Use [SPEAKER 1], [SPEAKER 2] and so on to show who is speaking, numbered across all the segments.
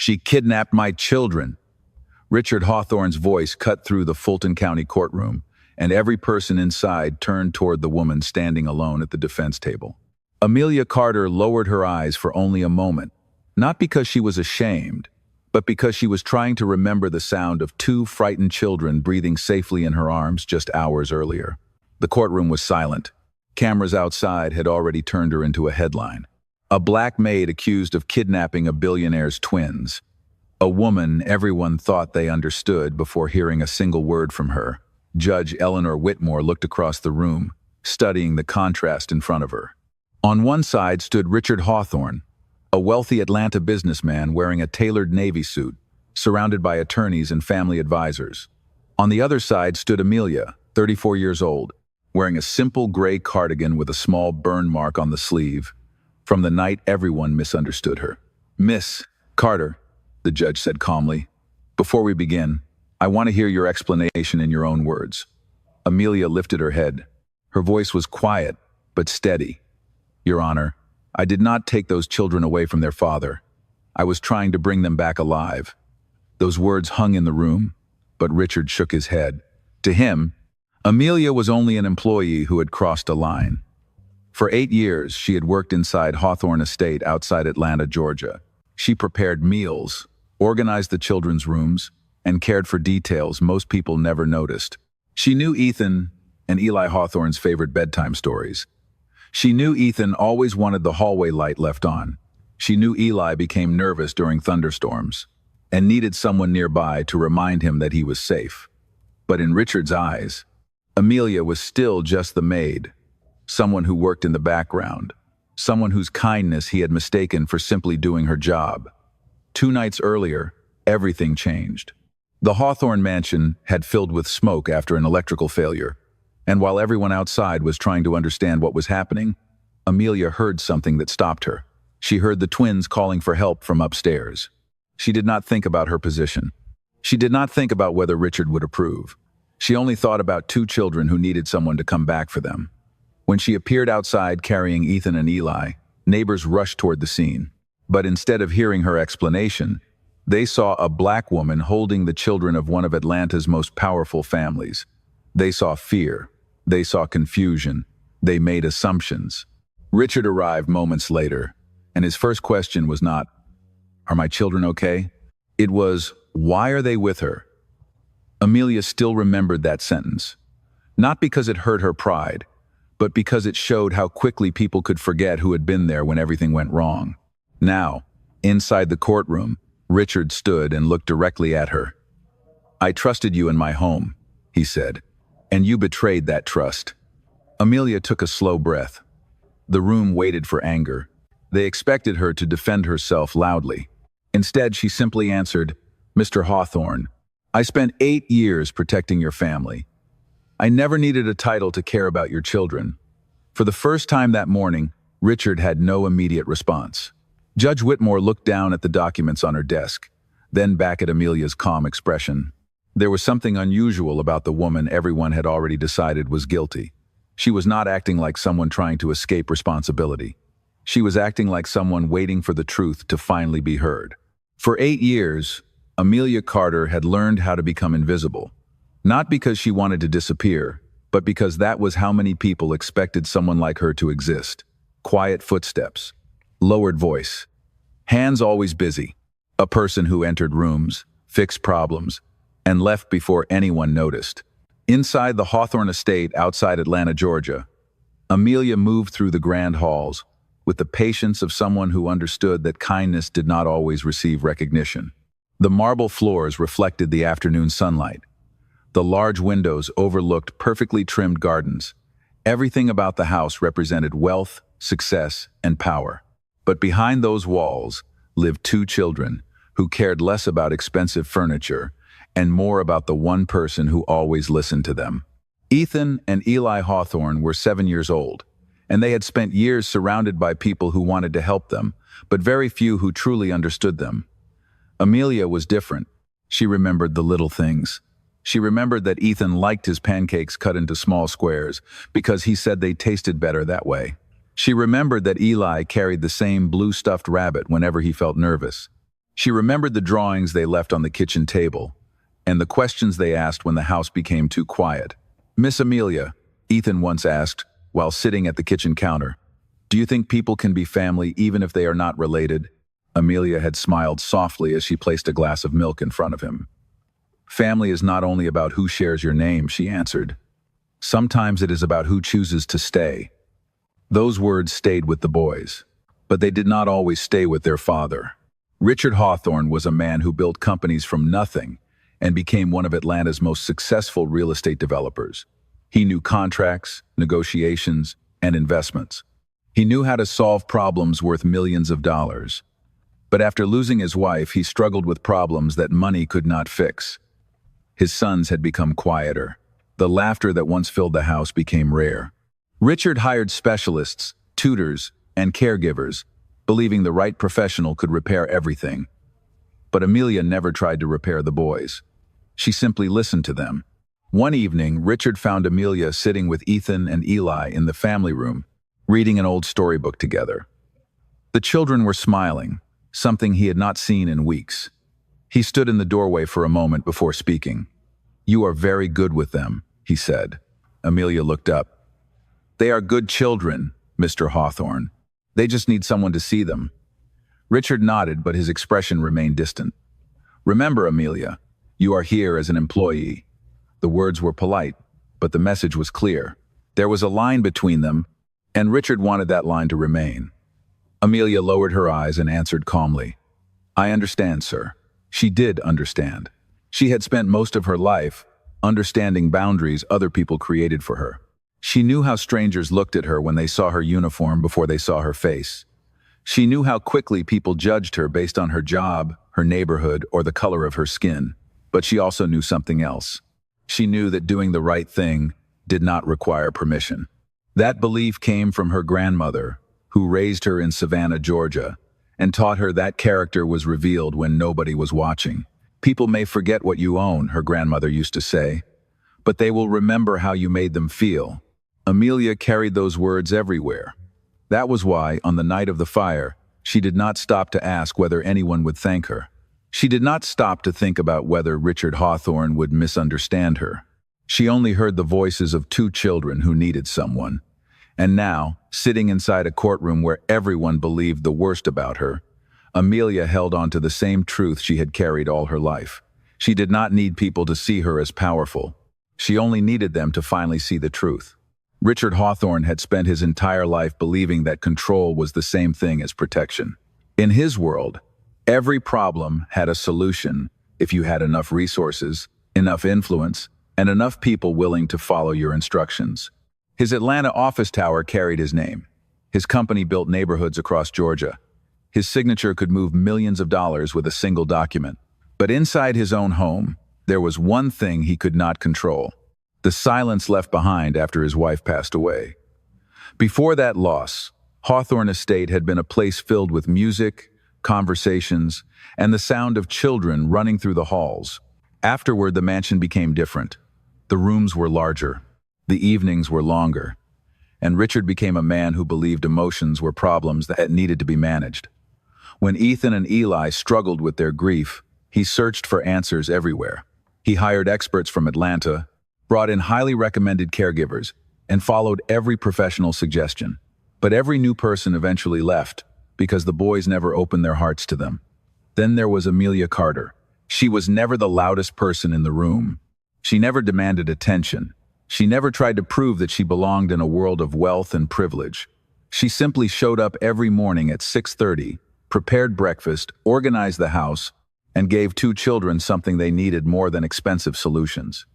[SPEAKER 1] She kidnapped my children. Richard Hawthorne's voice cut through the Fulton County courtroom, and every person inside turned toward the woman standing alone at the defense table. Amelia Carter lowered her eyes for only a moment, not because she was ashamed, but because she was trying to remember the sound of two frightened children breathing safely in her arms just hours earlier. The courtroom was silent. Cameras outside had already turned her into a headline. A black maid accused of kidnapping a billionaire's twins. A woman everyone thought they understood before hearing a single word from her. Judge Eleanor Whitmore looked across the room, studying the contrast in front of her. On one side stood Richard Hawthorne, a wealthy Atlanta businessman wearing a tailored Navy suit, surrounded by attorneys and family advisors. On the other side stood Amelia, 34 years old, wearing a simple gray cardigan with a small burn mark on the sleeve. From the night, everyone misunderstood her. "Miss Carter," the judge said calmly, "before we begin, I want to hear your explanation in your own words." Amelia lifted her head. Her voice was quiet, but steady. "Your Honor, I did not take those children away from their father. I was trying to bring them back alive." Those words hung in the room, but Richard shook his head. To him, Amelia was only an employee who had crossed a line. For 8 years, she had worked inside Hawthorne Estate outside Atlanta, Georgia. She prepared meals, organized the children's rooms, and cared for details most people never noticed. She knew Ethan and Eli Hawthorne's favorite bedtime stories. She knew Ethan always wanted the hallway light left on. She knew Eli became nervous during thunderstorms and needed someone nearby to remind him that he was safe. But in Richard's eyes, Amelia was still just the maid, someone who worked in the background, someone whose kindness he had mistaken for simply doing her job. 2 nights earlier, everything changed. The Hawthorne mansion had filled with smoke after an electrical failure, and while everyone outside was trying to understand what was happening, Amelia heard something that stopped her. She heard the twins calling for help from upstairs. She did not think about her position. She did not think about whether Richard would approve. She only thought about 2 children who needed someone to come back for them. When she appeared outside carrying Ethan and Eli, neighbors rushed toward the scene. But instead of hearing her explanation, they saw a black woman holding the children of one of Atlanta's most powerful families. They saw fear. They saw confusion. They made assumptions. Richard arrived moments later, and his first question was not, "Are my children okay?" It was, "Why are they with her?" Amelia still remembered that sentence, not because it hurt her pride, but because it showed how quickly people could forget who had been there when everything went wrong. Now, inside the courtroom, Richard stood and looked directly at her. "I trusted you in my home," he said, "and you betrayed that trust." Amelia took a slow breath. The room waited for anger. They expected her to defend herself loudly. Instead, she simply answered, "Mr. Hawthorne, I spent 8 years protecting your family. I never needed a title to care about your children." For the first time that morning, Richard had no immediate response. Judge Whitmore looked down at the documents on her desk, then back at Amelia's calm expression. There was something unusual about the woman everyone had already decided was guilty. She was not acting like someone trying to escape responsibility. She was acting like someone waiting for the truth to finally be heard. For 8 years, Amelia Carter had learned how to become invisible. Not because she wanted to disappear, but because that was how many people expected someone like her to exist. Quiet footsteps, lowered voice, hands always busy. A person who entered rooms, fixed problems, and left before anyone noticed. Inside the Hawthorne estate outside Atlanta, Georgia, Amelia moved through the grand halls with the patience of someone who understood that kindness did not always receive recognition. The marble floors reflected the afternoon sunlight. The large windows overlooked perfectly trimmed gardens. Everything about the house represented wealth, success, and power. But behind those walls lived 2 children who cared less about expensive furniture and more about the one person who always listened to them. Ethan and Eli Hawthorne were 7 years old, and they had spent years surrounded by people who wanted to help them, but very few who truly understood them. Amelia was different. She remembered the little things. She remembered that Ethan liked his pancakes cut into small squares because he said they tasted better that way. She remembered that Eli carried the same blue stuffed rabbit whenever he felt nervous. She remembered the drawings they left on the kitchen table, and the questions they asked when the house became too quiet. "Miss Amelia," Ethan once asked, while sitting at the kitchen counter, "do you think people can be family even if they are not related?" Amelia had smiled softly as she placed a glass of milk in front of him. "Family is not only about who shares your name," she answered. "Sometimes it is about who chooses to stay." Those words stayed with the boys, but they did not always stay with their father. Richard Hawthorne was a man who built companies from nothing and became one of Atlanta's most successful real estate developers. He knew contracts, negotiations, and investments. He knew how to solve problems worth millions of dollars. But after losing his wife, he struggled with problems that money could not fix. His sons had become quieter. The laughter that once filled the house became rare. Richard hired specialists, tutors, and caregivers, believing the right professional could repair everything. But Amelia never tried to repair the boys. She simply listened to them. One evening, Richard found Amelia sitting with Ethan and Eli in the family room, reading an old storybook together. The children were smiling, something he had not seen in weeks. He stood in the doorway for a moment before speaking. "You are very good with them," he said. Amelia looked up. "They are good children, Mr. Hawthorne. They just need someone to see them." Richard nodded, but his expression remained distant. "Remember, Amelia, you are here as an employee." The words were polite, but the message was clear. There was a line between them, and Richard wanted that line to remain. Amelia lowered her eyes and answered calmly, "I understand, sir." She did understand. She had spent most of her life understanding boundaries other people created for her. She knew how strangers looked at her when they saw her uniform before they saw her face. She knew how quickly people judged her based on her job, her neighborhood, or the color of her skin. But she also knew something else. She knew that doing the right thing did not require permission. That belief came from her grandmother, who raised her in Savannah, Georgia, and taught her that character was revealed when nobody was watching. "People may forget what you own," her grandmother used to say, "but they will remember how you made them feel." Amelia carried those words everywhere. That was why, on the night of the fire, she did not stop to ask whether anyone would thank her. She did not stop to think about whether Richard Hawthorne would misunderstand her. She only heard the voices of two children who needed someone. And now, sitting inside a courtroom where everyone believed the worst about her, Amelia held on to the same truth she had carried all her life. She did not need people to see her as powerful. She only needed them to finally see the truth. Richard Hawthorne had spent his entire life believing that control was the same thing as protection. In his world, every problem had a solution if you had enough resources, enough influence, and enough people willing to follow your instructions. His Atlanta office tower carried his name. His company built neighborhoods across Georgia. His signature could move millions of dollars with a single document. But inside his own home, there was one thing he could not control: the silence left behind after his wife passed away. Before that loss, Hawthorne Estate had been a place filled with music, conversations, and the sound of children running through the halls. Afterward, the mansion became different. The rooms were larger. The evenings were longer. And Richard became a man who believed emotions were problems that needed to be managed. When Ethan and Eli struggled with their grief, he searched for answers everywhere. He hired experts from Atlanta, brought in highly recommended caregivers, and followed every professional suggestion. But every new person eventually left because the boys never opened their hearts to them. Then there was Amelia Carter. She was never the loudest person in the room. She never demanded attention. She never tried to prove that she belonged in a world of wealth and privilege. She simply showed up every morning at 6:30, prepared breakfast, organized the house, and gave two children something they needed more than expensive solutions.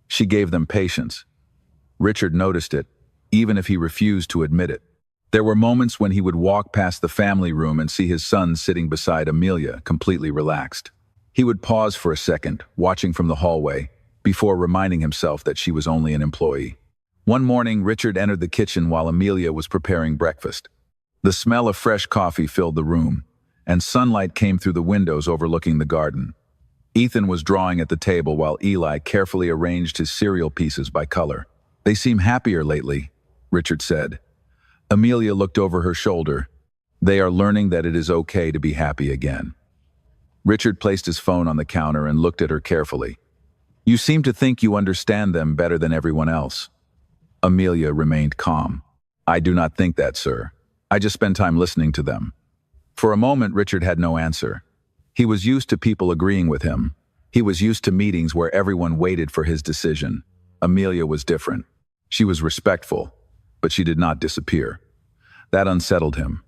[SPEAKER 1] She gave them patience. Richard noticed it, even if he refused to admit it. There were moments when he would walk past the family room and see his son sitting beside Amelia, completely relaxed. He would pause for a second, watching from the hallway, before reminding himself that she was only an employee. One morning, Richard entered the kitchen while Amelia was preparing breakfast. The smell of fresh coffee filled the room, and sunlight came through the windows overlooking the garden. Ethan was drawing at the table while Eli carefully arranged his cereal pieces by color. "They seem happier lately," Richard said. Amelia looked over her shoulder. "They are learning that it is okay to be happy again." Richard placed his phone on the counter and looked at her carefully. You seem to think you understand them better than everyone else. Amelia remained calm. I do not think that, sir. I just spend time listening to them. For a moment, Richard had no answer. He was used to people agreeing with him. He was used to meetings where everyone waited for his decision. Amelia was different. She was respectful, but she did not disappear. That unsettled him.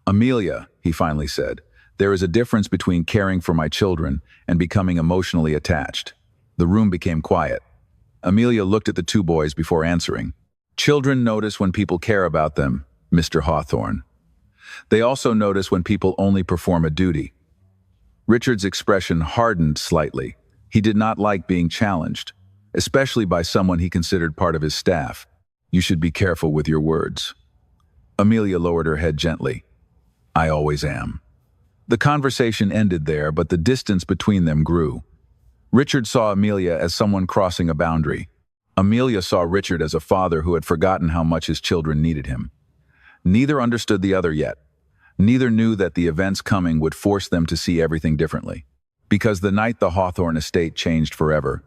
[SPEAKER 1] Amelia, he finally said, there is a difference between caring for my children and becoming emotionally attached. The room became quiet. Amelia looked at the two boys before answering. Children notice when people care about them, Mr. Hawthorne. They also notice when people only perform a duty. Richard's expression hardened slightly. He did not like being challenged, especially by someone he considered part of his staff. You should be careful with your words. Amelia lowered her head gently. I always am. The conversation ended there, but the distance between them grew. Richard saw Amelia as someone crossing a boundary. Amelia saw Richard as a father who had forgotten how much his children needed him. Neither understood the other yet. Neither knew that the events coming would force them to see everything differently. Because the night the Hawthorne estate changed forever,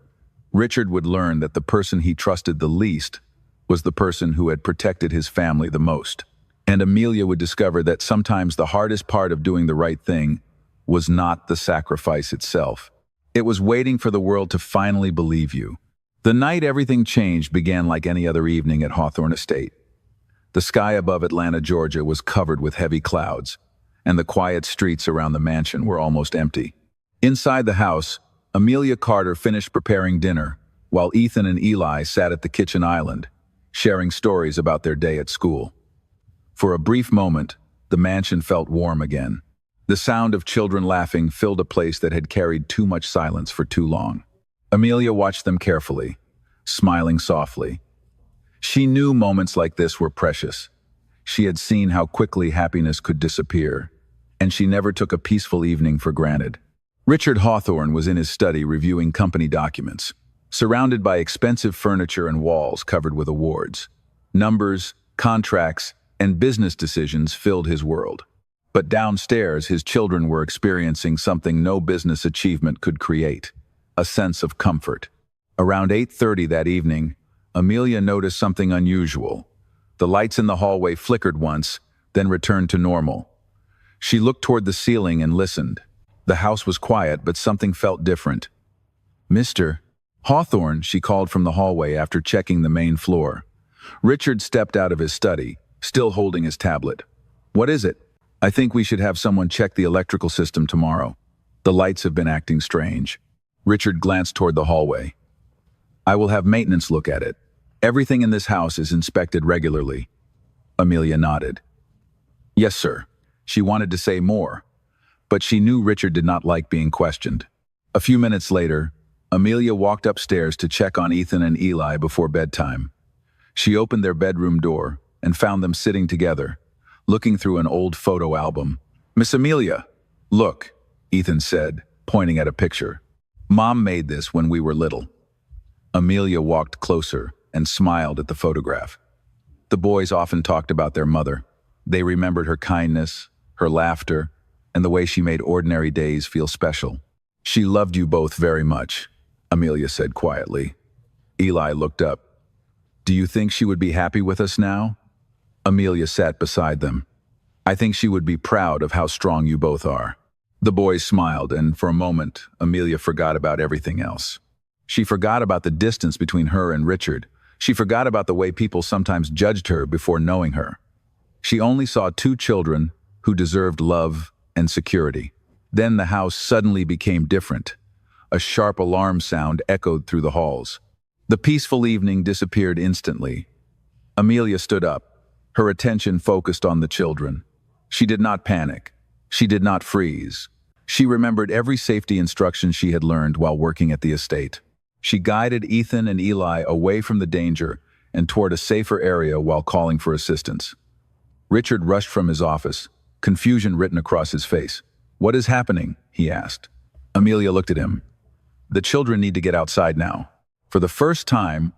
[SPEAKER 1] Richard would learn that the person he trusted the least was the person who had protected his family the most. And Amelia would discover that sometimes the hardest part of doing the right thing was not the sacrifice itself. It was waiting for the world to finally believe you. The night everything changed began like any other evening at Hawthorne Estate. The sky above Atlanta, Georgia was covered with heavy clouds, and the quiet streets around the mansion were almost empty. Inside the house, Amelia Carter finished preparing dinner, while Ethan and Eli sat at the kitchen island, sharing stories about their day at school. For a brief moment, the mansion felt warm again. The sound of children laughing filled a place that had carried too much silence for too long. Amelia watched them carefully, smiling softly. She knew moments like this were precious. She had seen how quickly happiness could disappear, and she never took a peaceful evening for granted. Richard Hawthorne was in his study reviewing company documents, surrounded by expensive furniture and walls covered with awards. Numbers, contracts, and business decisions filled his world. But downstairs, his children were experiencing something no business achievement could create: a sense of comfort. Around 8:30 that evening, Amelia noticed something unusual. The lights in the hallway flickered once, then returned to normal. She looked toward the ceiling and listened. The house was quiet, but something felt different. Mr. Hawthorne, she called from the hallway after checking the main floor. Richard stepped out of his study, still holding his tablet. What is it? I think we should have someone check the electrical system tomorrow. The lights have been acting strange. Richard glanced toward the hallway. I will have maintenance look at it. Everything in this house is inspected regularly. Amelia nodded. Yes, sir. She wanted to say more, but she knew Richard did not like being questioned. A few minutes later, Amelia walked upstairs to check on Ethan and Eli before bedtime. She opened their bedroom door and found them sitting together, looking through an old photo album. Miss Amelia, look, Ethan said, pointing at a picture. Mom made this when we were little. Amelia walked closer and smiled at the photograph. The boys often talked about their mother. They remembered her kindness, her laughter, and the way she made ordinary days feel special. She loved you both very much, Amelia said quietly. Eli looked up. Do you think she would be happy with us now? Amelia sat beside them. I think she would be proud of how strong you both are. The boys smiled, and for a moment, Amelia forgot about everything else. She forgot about the distance between her and Richard. She forgot about the way people sometimes judged her before knowing her. She only saw two children who deserved love and security. Then the house suddenly became different. A sharp alarm sound echoed through the halls. The peaceful evening disappeared instantly. Amelia stood up, her attention focused on the children. She did not panic. She did not freeze. She remembered every safety instruction she had learned while working at the estate. She guided Ethan and Eli away from the danger and toward a safer area while calling for assistance. Richard rushed from his office, confusion written across his face. What is happening? He asked. Amelia looked at him. The children need to get outside now. For the first time,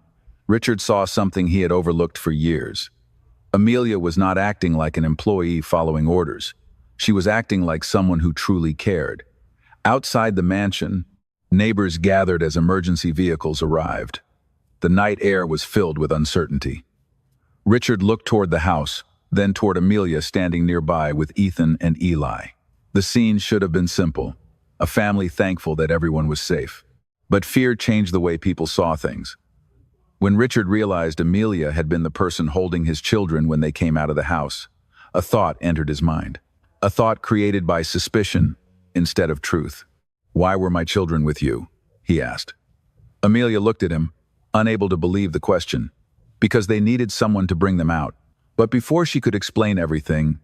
[SPEAKER 1] Richard saw something he had overlooked for years. Amelia was not acting like an employee following orders. She was acting like someone who truly cared. Outside the mansion, neighbors gathered as emergency vehicles arrived. The night air was filled with uncertainty. Richard looked toward the house, then toward Amelia standing nearby with Ethan and Eli. The scene should have been simple, a family thankful that everyone was safe. But fear changed the way people saw things. When Richard realized Amelia had been the person holding his children when they came out of the house, a thought entered his mind. A thought created by suspicion instead of truth. "Why were my children with you?" he asked. Amelia looked at him, unable to believe the question. Because they needed someone to bring them out. But before she could explain everything,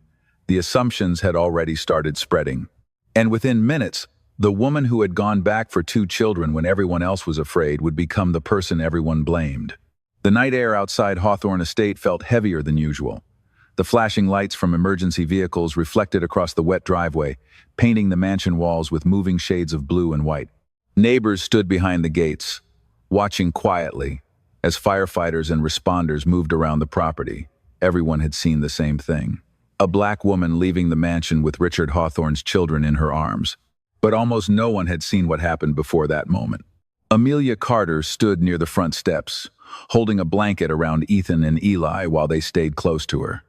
[SPEAKER 1] the assumptions had already started spreading. And within minutes, the woman who had gone back for 2 children when everyone else was afraid would become the person everyone blamed. The night air outside Hawthorne Estate felt heavier than usual. The flashing lights from emergency vehicles reflected across the wet driveway, painting the mansion walls with moving shades of blue and white. Neighbors stood behind the gates, watching quietly, as firefighters and responders moved around the property. Everyone had seen the same thing. A black woman leaving the mansion with Richard Hawthorne's children in her arms. But almost no one had seen what happened before that moment. Amelia Carter stood near the front steps, holding a blanket around Ethan and Eli while they stayed close to her.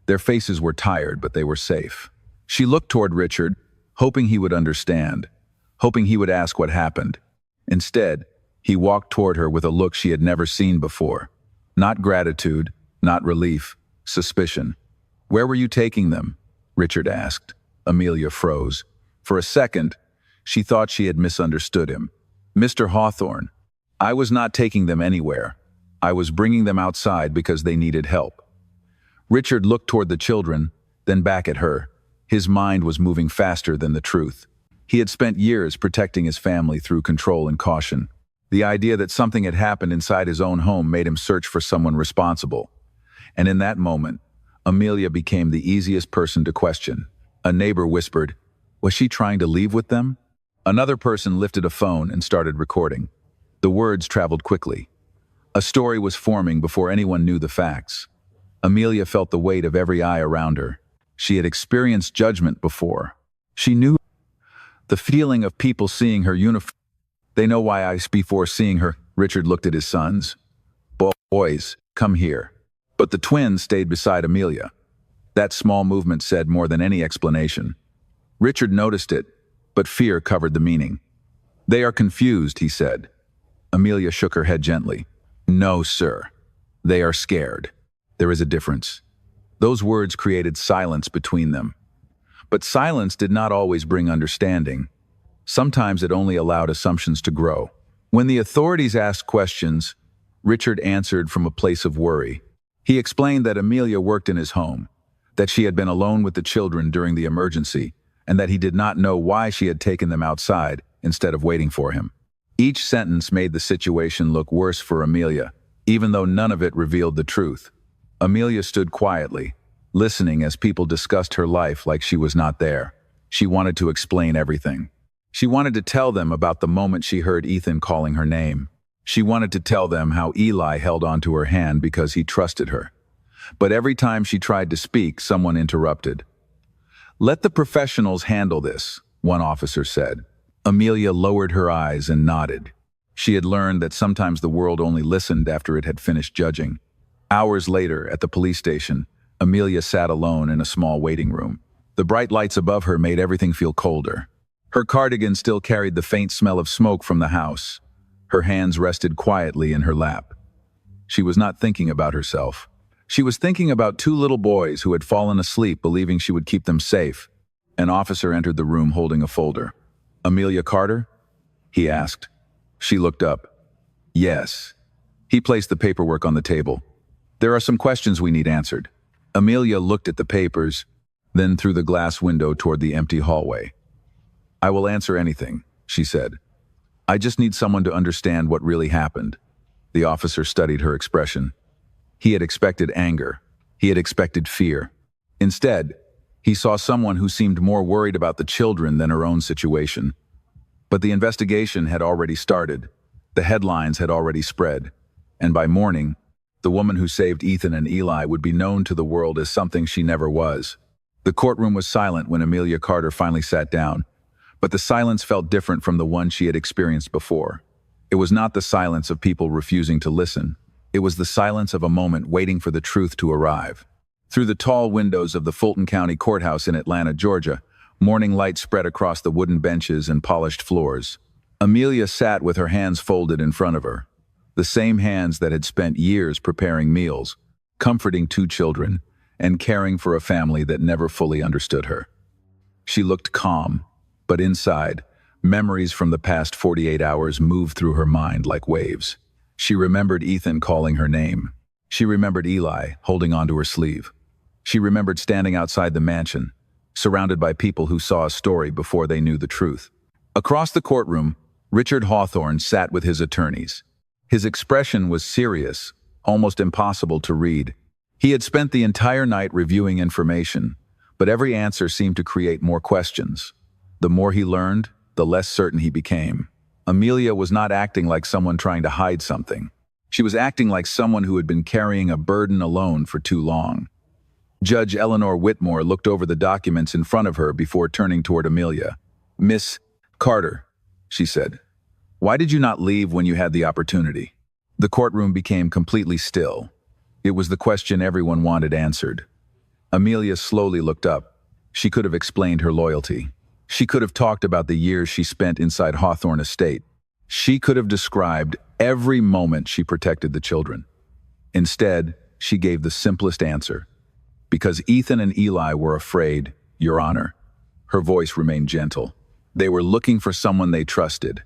[SPEAKER 1] Their faces were tired, but they were safe. She looked toward Richard, hoping he would understand, hoping he would ask what happened. Instead, he walked toward her with a look she had never seen before. Not gratitude, not relief, suspicion. "Where were you taking them?" Richard asked. Amelia froze. For a second, she thought she had misunderstood him. "Mr. Hawthorne, I was not taking them anywhere. I was bringing them outside because they needed help." Richard looked toward the children, then back at her. His mind was moving faster than the truth. He had spent years protecting his family through control and caution. The idea that something had happened inside his own home made him search for someone responsible. And in that moment, Amelia became the easiest person to question. A neighbor whispered, "Was she trying to leave with them?" Another person lifted a phone and started recording. The words traveled quickly. A story was forming before anyone knew the facts. Amelia felt the weight of every eye around her. She had experienced judgment before. She knew the feeling of people seeing her uniform. "They know why I before seeing her." Richard looked at his sons. "Boys, come here." But the twins stayed beside Amelia. That small movement said more than any explanation. Richard noticed it, but fear covered the meaning. "They are confused," he said. Amelia shook her head gently. "No, sir. They are scared. There is a difference." Those words created silence between them. But silence did not always bring understanding. Sometimes it only allowed assumptions to grow. When the authorities asked questions, Richard answered from a place of worry. He explained that Amelia worked in his home, that she had been alone with the children during the emergency, and that he did not know why she had taken them outside instead of waiting for him. Each sentence made the situation look worse for Amelia, even though none of it revealed the truth. Amelia stood quietly, listening as people discussed her life like she was not there. She wanted to explain everything. She wanted to tell them about the moment she heard Ethan calling her name. She wanted to tell them how Eli held onto her hand because he trusted her. But every time she tried to speak, someone interrupted. "Let the professionals handle this," one officer said. Amelia lowered her eyes and nodded. She had learned that sometimes the world only listened after it had finished judging. Hours later, at the police station, Amelia sat alone in a small waiting room. The bright lights above her made everything feel colder. Her cardigan still carried the faint smell of smoke from the house. Her hands rested quietly in her lap. She was not thinking about herself. She was thinking about 2 little boys who had fallen asleep believing she would keep them safe. An officer entered the room holding a folder. "Amelia Carter?" he asked. She looked up. "Yes." He placed the paperwork on the table. "There are some questions we need answered." Amelia looked at the papers, then through the glass window toward the empty hallway. "I will answer anything," she said. "I just need someone to understand what really happened." The officer studied her expression. He had expected anger. He had expected fear. Instead, he saw someone who seemed more worried about the children than her own situation. But the investigation had already started. The headlines had already spread. And by morning, the woman who saved Ethan and Eli would be known to the world as something she never was. The courtroom was silent when Amelia Carter finally sat down. But the silence felt different from the one she had experienced before. It was not the silence of people refusing to listen. It was the silence of a moment waiting for the truth to arrive. Through the tall windows of the Fulton County Courthouse in Atlanta, Georgia, morning light spread across the wooden benches and polished floors. Amelia sat with her hands folded in front of her, the same hands that had spent years preparing meals, comforting two children, and caring for a family that never fully understood her. She looked calm, but inside, memories from the past 48 hours moved through her mind like waves. She remembered Ethan calling her name. She remembered Eli holding onto her sleeve. She remembered standing outside the mansion, surrounded by people who saw a story before they knew the truth. Across the courtroom, Richard Hawthorne sat with his attorneys. His expression was serious, almost impossible to read. He had spent the entire night reviewing information, but every answer seemed to create more questions. The more he learned, the less certain he became. Amelia was not acting like someone trying to hide something. She was acting like someone who had been carrying a burden alone for too long. Judge Eleanor Whitmore looked over the documents in front of her before turning toward Amelia. "Miss Carter," she said, "why did you not leave when you had the opportunity?" The courtroom became completely still. It was the question everyone wanted answered. Amelia slowly looked up. She could have explained her loyalty. She could have talked about the years she spent inside Hawthorne Estate. She could have described every moment she protected the children. Instead, she gave the simplest answer. "Because Ethan and Eli were afraid, Your Honor." Her voice remained gentle. "They were looking for someone they trusted.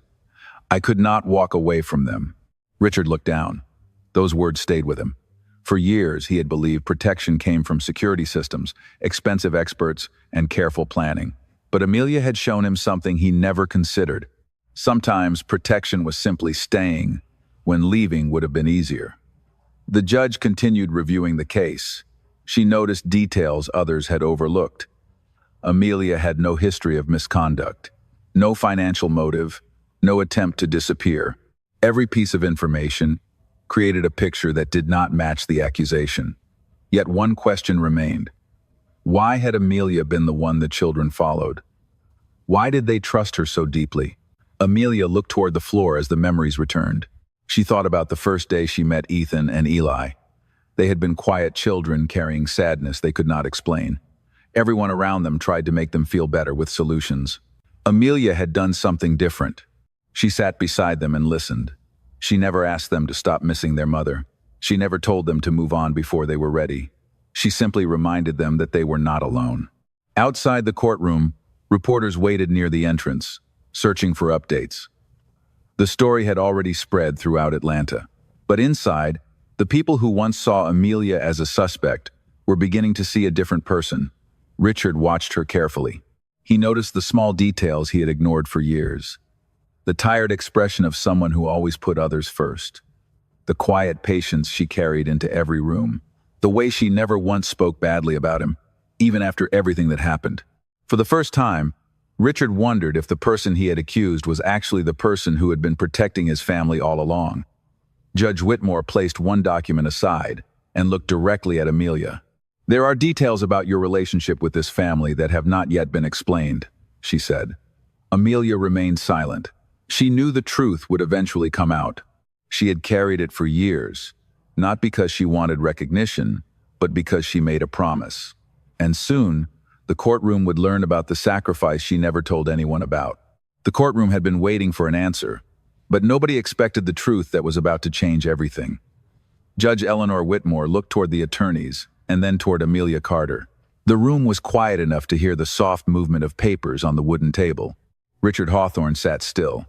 [SPEAKER 1] I could not walk away from them." Richard looked down. Those words stayed with him. For years, he had believed protection came from security systems, expensive experts, and careful planning. But Amelia had shown him something he never considered. Sometimes protection was simply staying, when leaving would have been easier. The judge continued reviewing the case. She noticed details others had overlooked. Amelia had no history of misconduct, no financial motive, no attempt to disappear. Every piece of information created a picture that did not match the accusation. Yet one question remained. Why had Amelia been the one the children followed? Why did they trust her so deeply? Amelia looked toward the floor as the memories returned. She thought about the first day she met Ethan and Eli. They had been quiet children carrying sadness they could not explain. Everyone around them tried to make them feel better with solutions. Amelia had done something different. She sat beside them and listened. She never asked them to stop missing their mother. She never told them to move on before they were ready. She simply reminded them that they were not alone. Outside the courtroom, reporters waited near the entrance, searching for updates. The story had already spread throughout Atlanta. But inside, the people who once saw Amelia as a suspect were beginning to see a different person. Richard watched her carefully. He noticed the small details he had ignored for years. The tired expression of someone who always put others first. The quiet patience she carried into every room. The way she never once spoke badly about him, even after everything that happened. For the first time, Richard wondered if the person he had accused was actually the person who had been protecting his family all along. Judge Whitmore placed one document aside and looked directly at Amelia. "There are details about your relationship with this family that have not yet been explained," she said. Amelia remained silent. She knew the truth would eventually come out. She had carried it for years, not because she wanted recognition, but because she made a promise. And soon, the courtroom would learn about the sacrifice she never told anyone about. The courtroom had been waiting for an answer, but nobody expected the truth that was about to change everything. Judge Eleanor Whitmore looked toward the attorneys and then toward Amelia Carter. The room was quiet enough to hear the soft movement of papers on the wooden table. Richard Hawthorne sat still,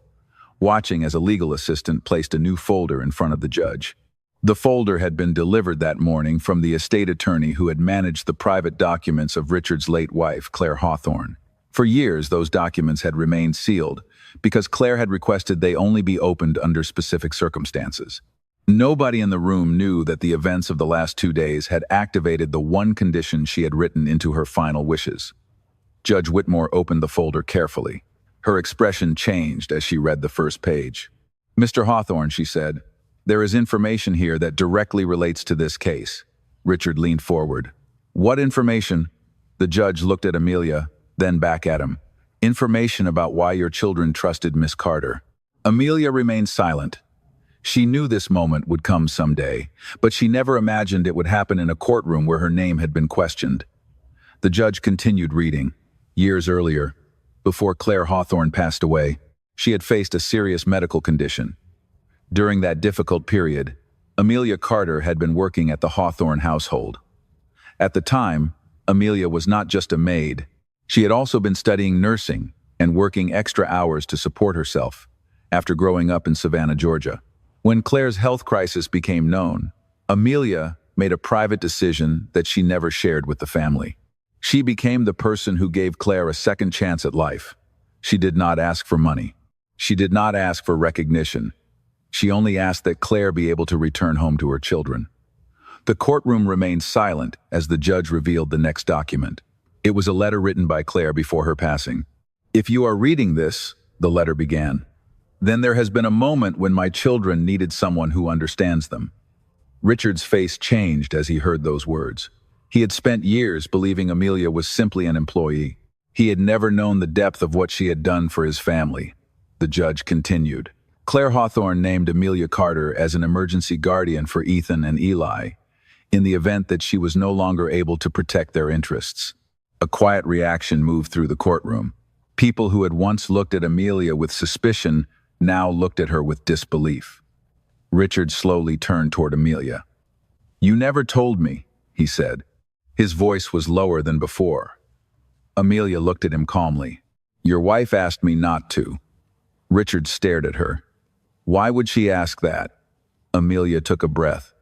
[SPEAKER 1] watching as a legal assistant placed a new folder in front of the judge. The folder had been delivered that morning from the estate attorney who had managed the private documents of Richard's late wife, Claire Hawthorne. For years, those documents had remained sealed because Claire had requested they only be opened under specific circumstances. Nobody in the room knew that the events of the last 2 days had activated the one condition she had written into her final wishes. Judge Whitmore opened the folder carefully. Her expression changed as she read the first page. "Mr. Hawthorne," she said, "there is information here that directly relates to this case." Richard leaned forward. "What information?" The judge looked at Amelia, then back at him. Information about why your children trusted Miss Carter. Amelia remained silent. She knew this moment would come someday, but she never imagined it would happen in a courtroom where her name had been questioned. The judge continued reading. Years earlier, before Claire Hawthorne passed away, she had faced a serious medical condition. During that difficult period, Amelia Carter had been working at the Hawthorne household. At the time, Amelia was not just a maid. She had also been studying nursing and working extra hours to support herself after growing up in Savannah, Georgia. When Claire's health crisis became known, Amelia made a private decision that she never shared with the family. She became the person who gave Claire a second chance at life. She did not ask for money. She did not ask for recognition. She only asked that Claire be able to return home to her children. The courtroom remained silent as the judge revealed the next document. It was a letter written by Claire before her passing. "If you are reading this," the letter began, "then there has been a moment when my children needed someone who understands them." Richard's face changed as he heard those words. He had spent years believing Amelia was simply an employee. He had never known the depth of what she had done for his family. The judge continued. Claire Hawthorne named Amelia Carter as an emergency guardian for Ethan and Eli, in the event that she was no longer able to protect their interests. A quiet reaction moved through the courtroom. People who had once looked at Amelia with suspicion now looked at her with disbelief. Richard slowly turned toward Amelia. "You never told me," he said. His voice was lower than before. Amelia looked at him calmly. "Your wife asked me not to." Richard stared at her. Why would she ask that? Amelia took a breath.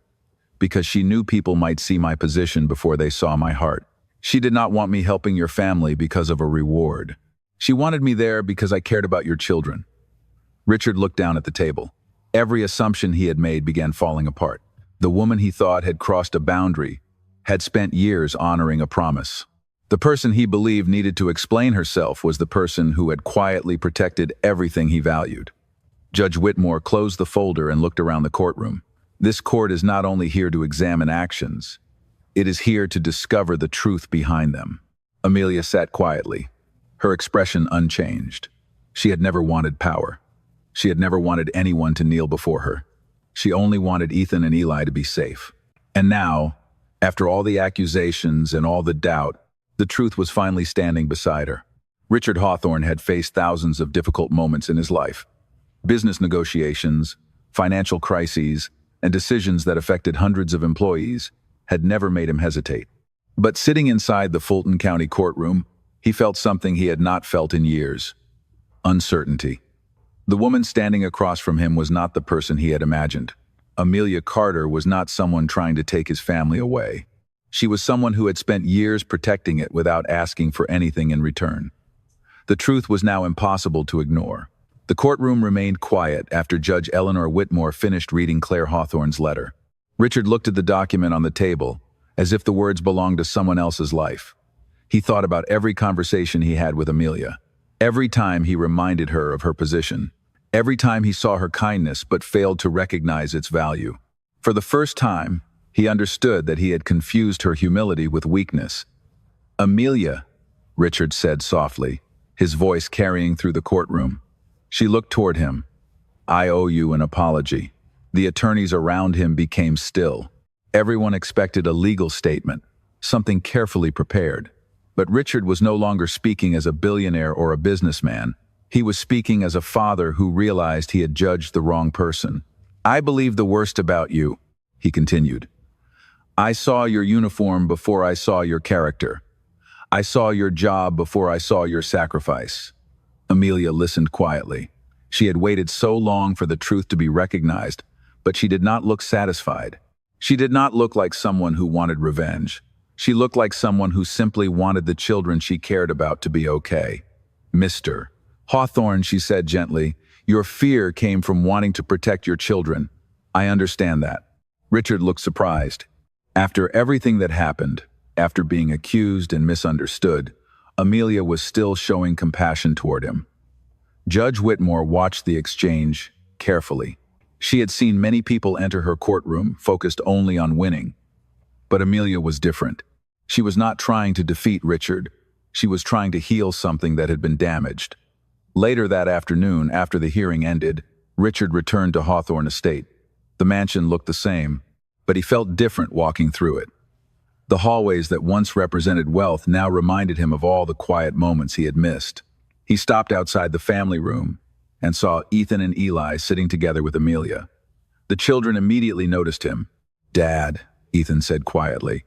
[SPEAKER 1] Because she knew people might see my position before they saw my heart. She did not want me helping your family because of a reward. She wanted me there because I cared about your children. Richard looked down at the table. Every assumption he had made began falling apart. The woman he thought had crossed a boundary had spent years honoring a promise. The person he believed needed to explain herself was the person who had quietly protected everything he valued. Judge Whitmore closed the folder and looked around the courtroom. This court is not only here to examine actions, it is here to discover the truth behind them. Amelia sat quietly, her expression unchanged. She had never wanted power. She had never wanted anyone to kneel before her. She only wanted Ethan and Eli to be safe. And now, after all the accusations and all the doubt, the truth was finally standing beside her. Richard Hawthorne had faced thousands of difficult moments in his life. Business negotiations, financial crises, and decisions that affected hundreds of employees had never made him hesitate. But sitting inside the Fulton County courtroom, he felt something he had not felt in years: uncertainty. The woman standing across from him was not the person he had imagined. Amelia Carter was not someone trying to take his family away. She was someone who had spent years protecting it without asking for anything in return. The truth was now impossible to ignore. The courtroom remained quiet after Judge Eleanor Whitmore finished reading Claire Hawthorne's letter. Richard looked at the document on the table, as if the words belonged to someone else's life. He thought about every conversation he had with Amelia. Every time he reminded her of her position. Every time he saw her kindness but failed to recognize its value. For the first time, he understood that he had confused her humility with weakness. "Amelia," Richard said softly, his voice carrying through the courtroom. She looked toward him. "I owe you an apology." The attorneys around him became still. Everyone expected a legal statement, something carefully prepared. But Richard was no longer speaking as a billionaire or a businessman. He was speaking as a father who realized he had judged the wrong person. "I believe the worst about you," he continued. "I saw your uniform before I saw your character. I saw your job before I saw your sacrifice." Amelia listened quietly. She had waited so long for the truth to be recognized, but she did not look satisfied. She did not look like someone who wanted revenge. She looked like someone who simply wanted the children she cared about to be okay. "Mr. Hawthorne," she said gently, "your fear came from wanting to protect your children. I understand that." Richard looked surprised. After everything that happened, after being accused and misunderstood, Amelia was still showing compassion toward him. Judge Whitmore watched the exchange carefully. She had seen many people enter her courtroom focused only on winning. But Amelia was different. She was not trying to defeat Richard. She was trying to heal something that had been damaged. Later that afternoon, after the hearing ended, Richard returned to Hawthorne Estate. The mansion looked the same, but he felt different walking through it. The hallways that once represented wealth now reminded him of all the quiet moments he had missed. He stopped outside the family room and saw Ethan and Eli sitting together with Amelia. The children immediately noticed him. "Dad," Ethan said quietly.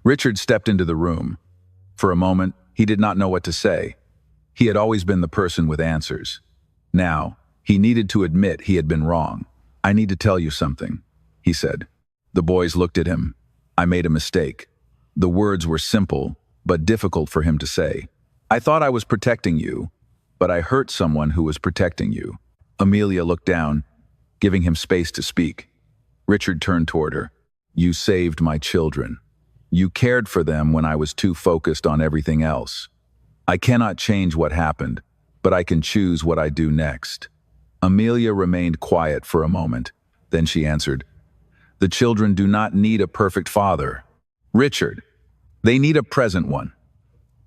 [SPEAKER 1] Richard stepped into the room. For a moment, he did not know what to say. He had always been the person with answers. Now, he needed to admit he had been wrong. "I need to tell you something," he said. The boys looked at him. "I made a mistake." The words were simple, but difficult for him to say. "I thought I was protecting you, but I hurt someone who was protecting you." Amelia looked down, giving him space to speak. Richard turned toward her. "You saved my children. You cared for them when I was too focused on everything else. I cannot change what happened, but I can choose what I do next." Amelia remained quiet for a moment. Then she answered, "The children do not need a perfect father, Richard. They need a present one."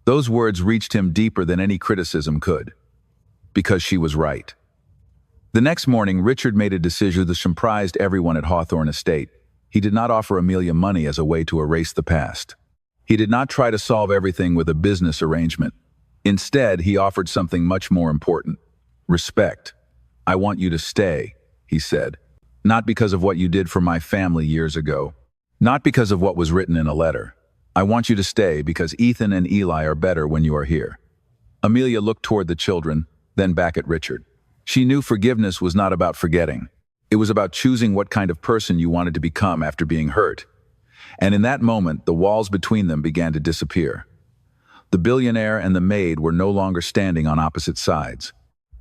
[SPEAKER 1] Those words reached him deeper than any criticism could, because she was right. The next morning, Richard made a decision that surprised everyone at Hawthorne Estate. He did not offer Amelia money as a way to erase the past. He did not try to solve everything with a business arrangement. Instead, he offered something much more important: respect. "I want you to stay," he said. "Not because of what you did for my family years ago. Not because of what was written in a letter. I want you to stay because Ethan and Eli are better when you are here." Amelia looked toward the children, then back at Richard. She knew forgiveness was not about forgetting. It was about choosing what kind of person you wanted to become after being hurt. And in that moment, the walls between them began to disappear. The billionaire and the maid were no longer standing on opposite sides.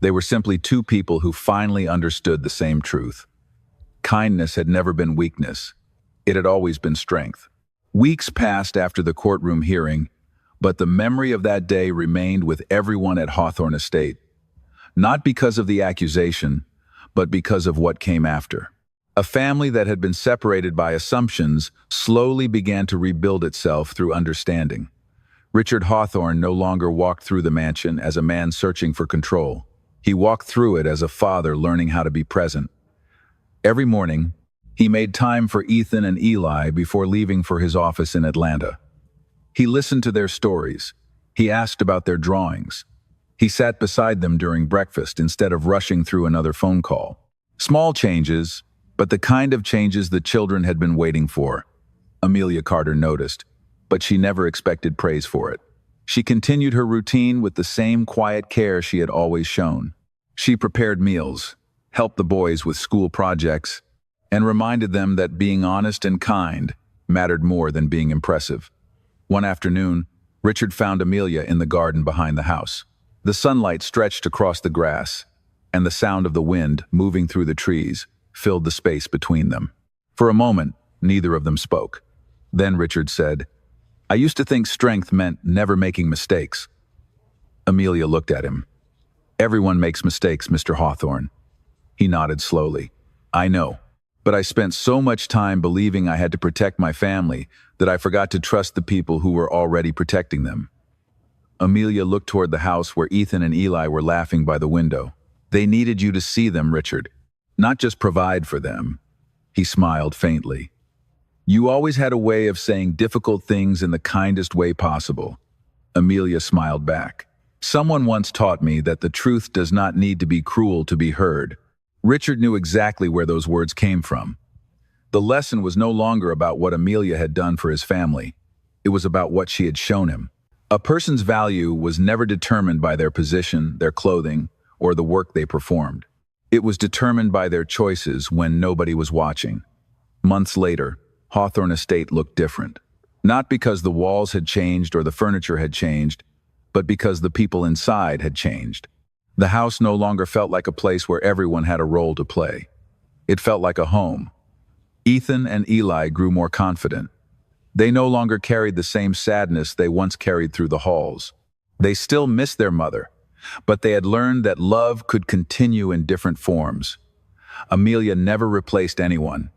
[SPEAKER 1] They were simply two people who finally understood the same truth. Kindness had never been weakness. It had always been strength. Weeks passed after the courtroom hearing, but the memory of that day remained with everyone at Hawthorne Estate. Not because of the accusation, but because of what came after. A family that had been separated by assumptions slowly began to rebuild itself through understanding. Richard Hawthorne no longer walked through the mansion as a man searching for control. He walked through it as a father learning how to be present. Every morning, he made time for Ethan and Eli before leaving for his office in Atlanta. He listened to their stories. He asked about their drawings. He sat beside them during breakfast instead of rushing through another phone call. Small changes, but the kind of changes the children had been waiting for. Amelia Carter noticed, but she never expected praise for it. She continued her routine with the same quiet care she had always shown. She prepared meals, helped the boys with school projects, and reminded them that being honest and kind mattered more than being impressive. One afternoon, Richard found Amelia in the garden behind the house. The sunlight stretched across the grass, and the sound of the wind moving through the trees filled the space between them. For a moment, neither of them spoke. Then Richard said, "I used to think strength meant never making mistakes." Amelia looked at him. "Everyone makes mistakes, Mr. Hawthorne." He nodded slowly. "I know, but I spent so much time believing I had to protect my family that I forgot to trust the people who were already protecting them." Amelia looked toward the house where Ethan and Eli were laughing by the window. "They needed you to see them, Richard, not just provide for them." He smiled faintly. "You always had a way of saying difficult things in the kindest way possible." Amelia smiled back. "Someone once taught me that the truth does not need to be cruel to be heard." Richard knew exactly where those words came from. The lesson was no longer about what Amelia had done for his family. It was about what she had shown him. A person's value was never determined by their position, their clothing, or the work they performed. It was determined by their choices when nobody was watching. Months later, Hawthorne Estate looked different. Not because the walls had changed or the furniture had changed, but because the people inside had changed. The house no longer felt like a place where everyone had a role to play. It felt like a home. Ethan and Eli grew more confident. They no longer carried the same sadness they once carried through the halls. They still missed their mother, but they had learned that love could continue in different forms. Amelia never replaced anyone.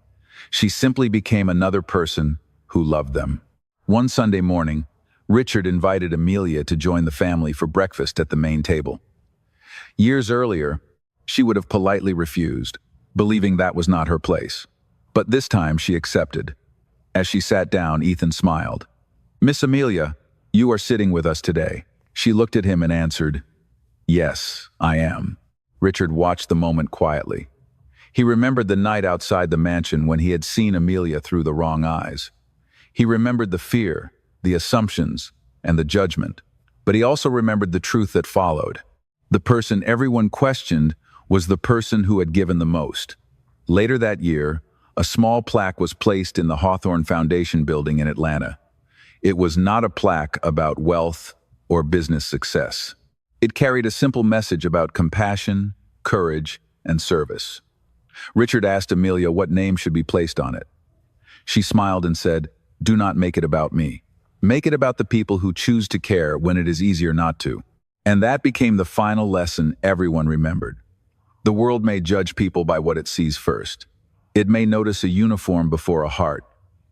[SPEAKER 1] She simply became another person who loved them. One Sunday morning, Richard invited Amelia to join the family for breakfast at the main table. Years earlier, she would have politely refused, believing that was not her place. But this time she accepted. As she sat down, Ethan smiled. "Miss Amelia, you are sitting with us today." She looked at him and answered, "Yes, I am." Richard watched the moment quietly. He remembered the night outside the mansion when he had seen Amelia through the wrong eyes. He remembered the fear, the assumptions, and the judgment. But he also remembered the truth that followed. The person everyone questioned was the person who had given the most. Later that year, a small plaque was placed in the Hawthorne Foundation building in Atlanta. It was not a plaque about wealth or business success. It carried a simple message about compassion, courage, and service. Richard asked Amelia what name should be placed on it. She smiled and said, "Do not make it about me. Make it about the people who choose to care when it is easier not to." And that became the final lesson everyone remembered. The world may judge people by what it sees first. It may notice a uniform before a heart.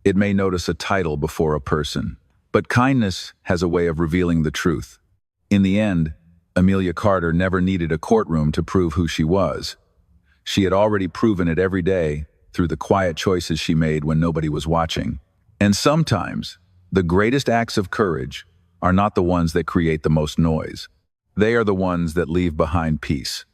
[SPEAKER 1] It may notice a title before a person. But kindness has a way of revealing the truth. In the end, Amelia Carter never needed a courtroom to prove who she was. She had already proven it every day through the quiet choices she made when nobody was watching. And sometimes, the greatest acts of courage are not the ones that create the most noise. They are the ones that leave behind peace.